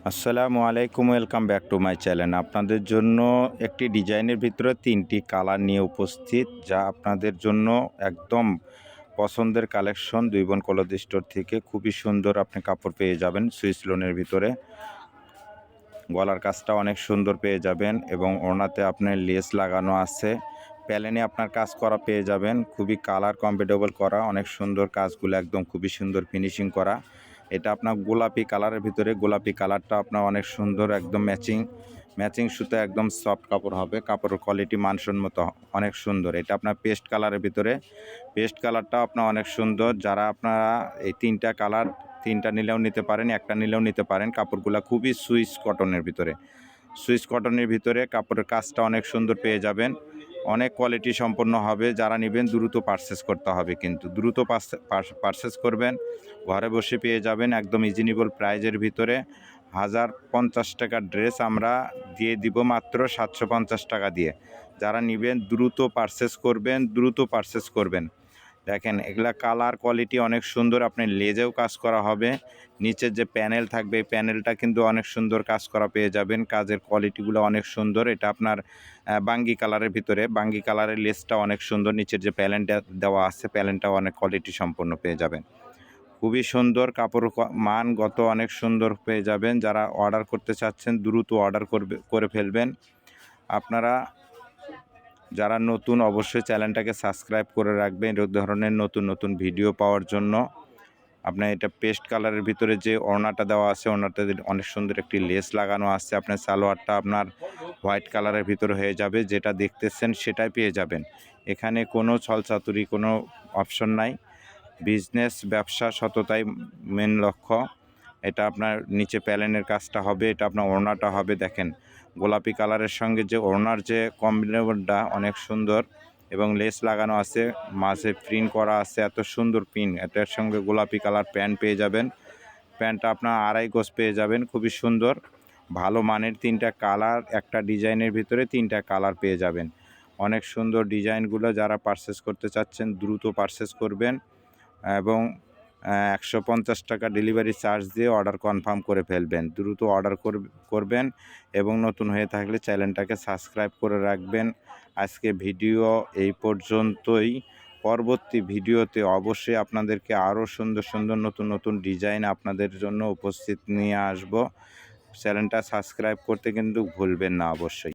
আসসালামু আলাইকুম, welcome back to my channel. আপনাদের জন্য একটি ডিজাইনের ভিতরে 3টি কালার নিয়ে উপস্থিত, যা আপনাদের জন্য একদম পছন্দের কালেকশন। দুই বোন ক্লথ স্টোর থেকে খুবই সুন্দর আপনি কাপড় পেয়ে যাবেন সুইস লোনের ভিতরে। গলার কাজটা অনেক সুন্দর পেয়ে যাবেন এবং ওড়নাতে আপনার লেস লাগানো আছে। প্যালেনে আপনার কাজ করা পেয়ে যাবেন, খুবই কালার কমফোর্টেবল করা, অনেক সুন্দর কাজগুলো, একদম খুবই সুন্দর ফিনিশিং করা। এটা আপনার গোলাপি কালারের ভিতরে, গোলাপি কালারটা আপনার অনেক সুন্দর, একদম ম্যাচিং সুতো, একদম সফট কাপড় হবে, কাপড়ের কোয়ালিটি মানসম্মত, অনেক সুন্দর। এটা আপনার পেস্ট কালারের ভিতরে, পেস্ট কালারটা আপনার অনেক সুন্দর। যারা আপনারা এই 3টা কালার, 3টা নিলেও নিতে পারেন, একটা নিলেও নিতে পারেন। কাপড়গুলো খুবই সুইস কটনের ভিতরে, সুইস কটনের ভিতরে কাপড়ের কাজটা অনেক সুন্দর পেয়ে যাবেন, অনেক কোয়ালিটি সম্পন্ন হবে। যারা নেবেন দ্রুত পারচেস করতে হবে, কিন্তু দ্রুত পারচেস করবেন, ঘরে বসে পেয়ে যাবেন একদম রিজনেবল প্রাইজের ভিতরে। 1050 টাকার ড্রেস আমরা দিয়ে দিব মাত্র 750 টাকা দিয়ে। যারা নেবেন দ্রুত পারচেস করবেন। দেখেন এগুলা কালার কোয়ালিটি অনেক সুন্দর, আপনি লেজেও কাজ করা হবে। নিচের যে প্যানেল থাকবে, এই প্যানেলটা কিন্তু অনেক সুন্দর কাজ করা পেয়ে যাবেন, কাজের কোয়ালিটিগুলো অনেক সুন্দর। এটা আপনার বাঙ্গি কালারের ভিতরে, বাঙ্গি কালারের লেসটা অনেক সুন্দর, নিচের যে প্যানেলটা দেওয়া আছে, প্যানেলটাও অনেক কোয়ালিটি সম্পন্ন পেয়ে যাবেন। খুবই সুন্দর কাপড়, মানগত অনেক সুন্দর পেয়ে যাবেন। যারা অর্ডার করতে চাচ্ছেন দ্রুত অর্ডার করে ফেলবেন। আপনারা যারা নতুন, অবশ্যই চ্যানেলটাকে সাবস্ক্রাইব করে রাখবেন এই ধরনের নতুন ভিডিও পাওয়ার জন্য। আপনার এটা পেস্ট কালারের ভিতরে যে ওড়নাটা দেওয়া আছে, ওড়নাটা অনেক সুন্দর একটি লেস লাগানো আছে। আপনার সালোয়ারটা আপনার হোয়াইট কালারের ভিতরে হয়ে যাবে, যেটা দেখতেছেন সেটাই পেয়ে যাবেন। এখানে কোনো ছলচাতুরি, কোনো অপশন নাই। বিজনেস, ব্যবসা, সততাই মেন লক্ষ্য। এটা আপনার নিচে প্যালেনের কাজটা হবে, এটা আপনার ওড়নাটা হবে। দেখেন গোলাপি কালারের সঙ্গে যে ওড়নার যে কম্বিনেশনটা অনেক সুন্দর, এবং লেস লাগানো আছে, মাঝে প্রিন্ট করা আছে, এত সুন্দর প্রিন্ট। এটার সঙ্গে গোলাপি কালার প্যান্ট পেয়ে যাবেন, প্যান্টটা আপনার 2.5 গজ পেয়ে যাবেন, খুবই সুন্দর ভালো মানের। 3টা কালার, একটা ডিজাইনের ভিতরে 3টা কালার পেয়ে যাবেন, অনেক সুন্দর ডিজাইনগুলো। যারা পারচেস করতে চাচ্ছেন দ্রুত পারচেস করবেন এবং 150 টাকা ডেলিভারি চার্জ দিয়ে অর্ডার কনফার্ম করে ফেলবেন। দ্রুত অর্ডার করবেন এবং নতুন হয়ে থাকলে চ্যানেলটাকে সাবস্ক্রাইব করে রাখবেন। আজকে ভিডিও এই পর্যন্তই। পরবর্তী ভিডিওতে অবশ্যই আপনাদেরকে আরও সুন্দর নতুন ডিজাইন আপনাদের জন্য উপস্থিত নিয়ে আসব। চ্যানেলটা সাবস্ক্রাইব করতে কিন্তু ভুলবেন না অবশ্যই।